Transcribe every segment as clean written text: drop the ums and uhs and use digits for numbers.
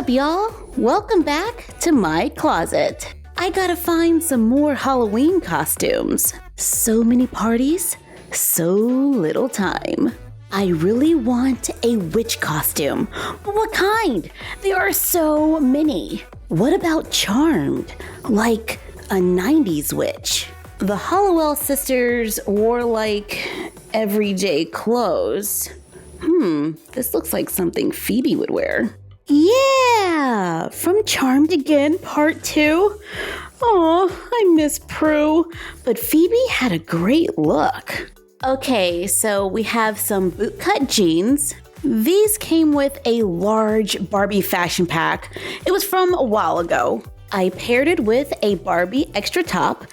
up, y'all? Welcome back to my closet. I gotta find some more Halloween costumes. So many parties, so little time. I really want a witch costume. But what kind? There are so many. What about Charmed? Like a 90s witch. The Hollowell sisters wore like everyday clothes. This looks like something Phoebe would wear. Yeah, from Charmed Again, Part 2. Oh, I miss Prue, but Phoebe had a great look. Okay, so we have some bootcut jeans. These came with a large Barbie fashion pack. It was from a while ago. I paired it with a Barbie extra top,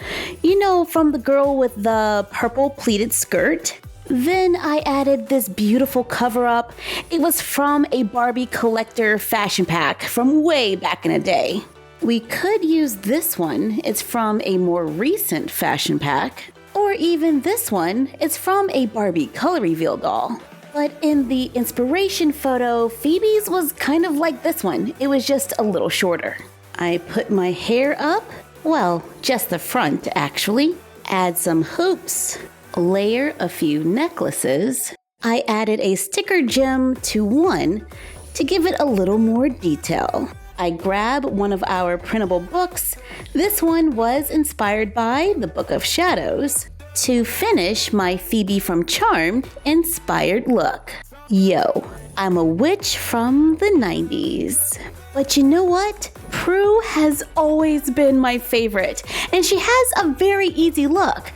you know, from the girl with the purple pleated skirt. Then I added this beautiful cover-up. It was from a Barbie collector fashion pack from way back in the day. We could use this one. It's from a more recent fashion pack. Or even this one. It's from a Barbie color reveal doll. But in the inspiration photo, Phoebe's was kind of like this one. It was just a little shorter. I put my hair up. Well, just the front, actually. Add some hoops. Layer a few necklaces. I added a sticker gem to one to give it a little more detail. I grab one of our printable books. This one was inspired by the Book of Shadows to finish my Phoebe from Charmed inspired look. Yo, I'm a witch from the 90s. But you know what? Prue has always been my favorite, and she has a very easy look.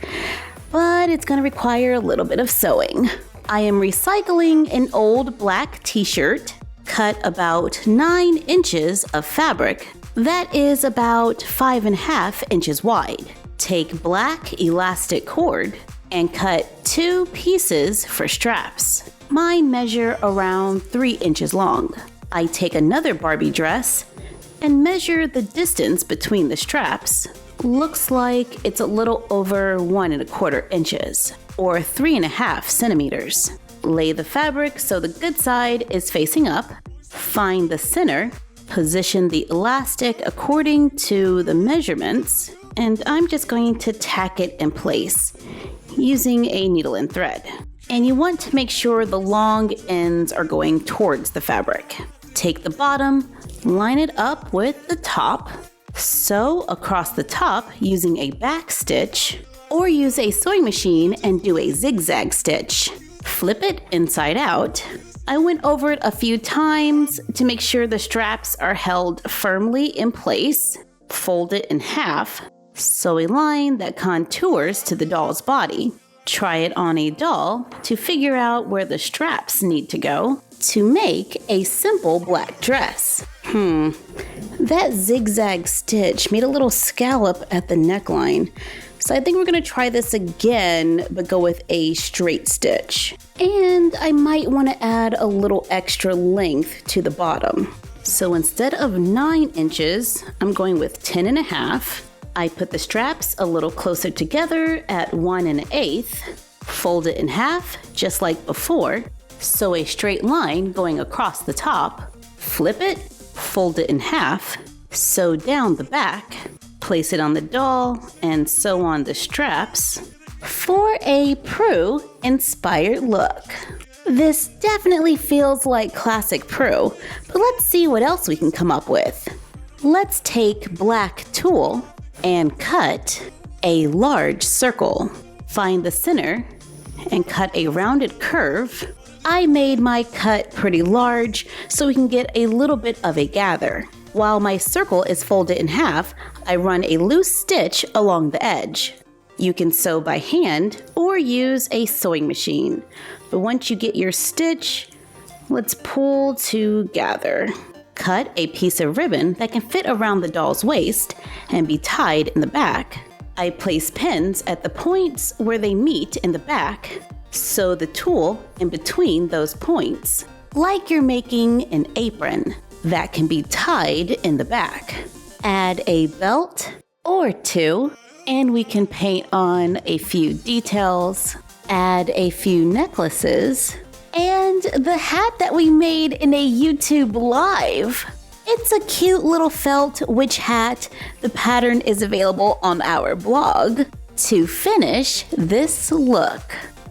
But it's gonna require a little bit of sewing. I am recycling an old black t-shirt, cut about 9 inches of fabric. That is about 5.5 inches wide. Take black elastic cord and cut 2 pieces for straps. Mine measure around 3 inches long. I take another Barbie dress and measure the distance between the straps. Looks like it's a little over 1.25 inches, or 3.5 centimeters. Lay the fabric so the good side is facing up. Find the center. Position the elastic according to the measurements. And I'm just going to tack it in place using a needle and thread. And you want to make sure the long ends are going towards the fabric. Take the bottom, line it up with the top. Sew across the top using a back stitch, or use a sewing machine and do a zigzag stitch. Flip it inside out. I went over it a few times to make sure the straps are held firmly in place. Fold it in half. Sew a line that contours to the doll's body. Try it on a doll to figure out where the straps need to go to make a simple black dress. That zigzag stitch made a little scallop at the neckline. So I think we're gonna try this again, but go with a straight stitch. And I might wanna add a little extra length to the bottom. So instead of 9 inches, I'm going with 10.5. I put the straps a little closer together at 1.125. Fold it in half, just like before. Sew a straight line going across the top. Flip it, fold it in half. Sew down the back. Place it on the doll and sew on the straps for a Prue inspired look. This definitely feels like classic Prue, but let's see what else we can come up with. Let's take black tulle and cut a large circle. Find the center and cut a rounded curve. I made my cut pretty large so we can get a little bit of a gather. While my circle is folded in half, I run a loose stitch along the edge. You can sew by hand or use a sewing machine. But once you get your stitch, let's pull to gather. Cut a piece of ribbon that can fit around the doll's waist and be tied in the back. I place pins at the points where they meet in the back. Sew the tulle in between those points, like you're making an apron that can be tied in the back. Add a belt or 2, and we can paint on a few details, add a few necklaces, and the hat that we made in a YouTube live. It's a cute little felt witch hat. The pattern is available on our blog. To finish this look.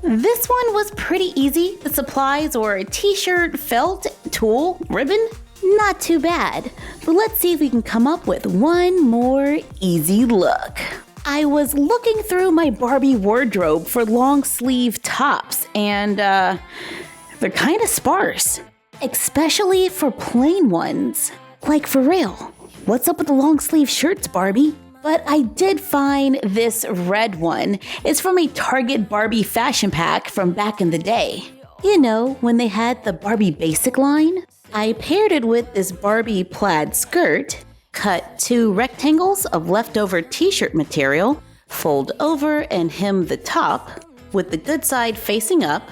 This one was pretty easy. The supplies were a t-shirt, felt, tulle, ribbon. Not too bad. But let's see if we can come up with one more easy look. I was looking through my Barbie wardrobe for long sleeve tops and they're kind of sparse. Especially for plain ones. Like for real. What's up with the long sleeve shirts, Barbie? But I did find this red one. It's from a Target Barbie fashion pack from back in the day. You know, when they had the Barbie basic line? I paired it with this Barbie plaid skirt, cut 2 rectangles of leftover t-shirt material, fold over and hem the top, with the good side facing up,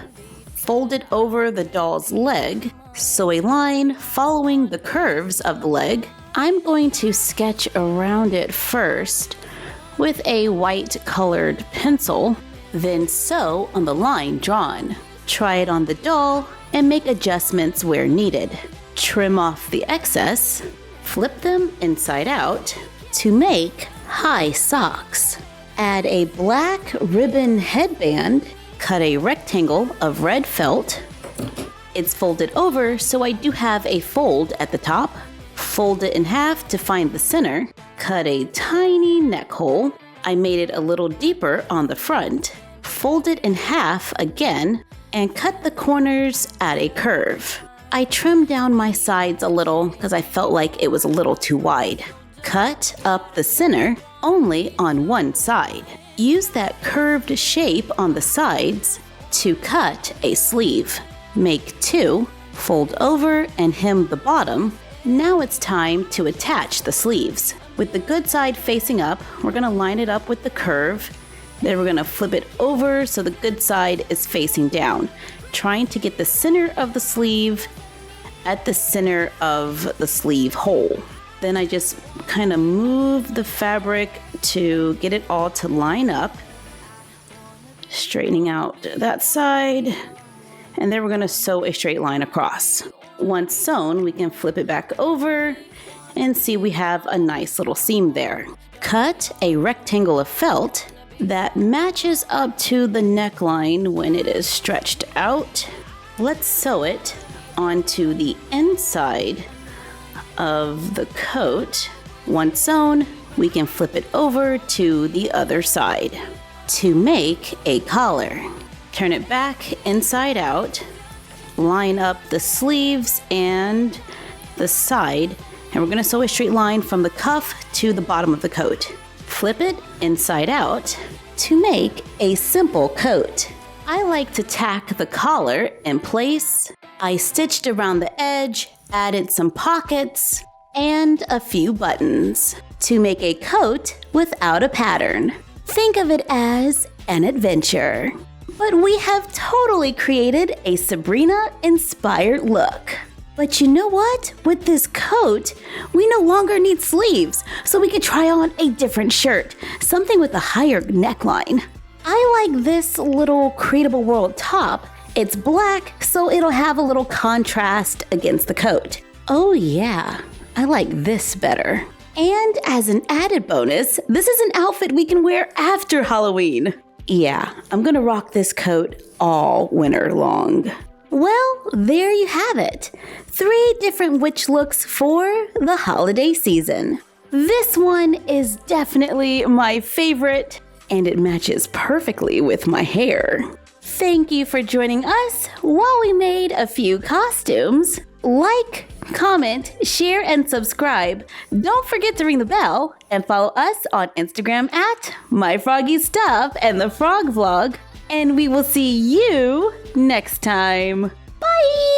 fold it over the doll's leg, sew a line following the curves of the leg. I'm going to sketch around it first with a white colored pencil, then sew on the line drawn. Try it on the doll and make adjustments where needed. Trim off the excess, flip them inside out to make high socks. Add a black ribbon headband, cut a rectangle of red felt. It's folded over, so I do have a fold at the top. Fold it in half to find the center. Cut a tiny neck hole. I made it a little deeper on the front. Fold it in half again and cut the corners at a curve. I trimmed down my sides a little because I felt like it was a little too wide. Cut up the center only on one side. Use that curved shape on the sides to cut a sleeve. Make 2, fold over and hem the bottom. Now it's time to attach the sleeves. With the good side facing up, we're going to line it up with the curve. Then we're going to flip it over so the good side is facing down, trying to get the center of the sleeve at the center of the sleeve hole. Then I just kind of move the fabric to get it all to line up, straightening out that side, and then we're going to sew a straight line across. Once sewn, we can flip it back over and see we have a nice little seam there. Cut a rectangle of felt that matches up to the neckline when it is stretched out. Let's sew it onto the inside of the coat. Once sewn, we can flip it over to the other side to make a collar. Turn it back inside out. Line up the sleeves and the side, and we're going to sew a straight line from the cuff to the bottom of the coat. Flip it inside out to make a simple coat. I like to tack the collar in place. I stitched around the edge, added some pockets, and a few buttons to make a coat without a pattern. Think of it as an adventure. But we have totally created a Sabrina-inspired look. But you know what? With this coat, we no longer need sleeves, so we could try on a different shirt, something with a higher neckline. I like this little Creatable World top. It's black, so it'll have a little contrast against the coat. Oh yeah, I like this better. And as an added bonus, this is an outfit we can wear after Halloween. Yeah, I'm gonna rock this coat all winter long. Well, there you have it. 3 different witch looks for the holiday season. This one is definitely my favorite, and it matches perfectly with my hair. Thank you for joining us while we made a few costumes. Like, comment, share, and subscribe. Don't forget to ring the bell and follow us on Instagram at MyFroggyStuff and the Frog Vlog. And we will see you next time. Bye!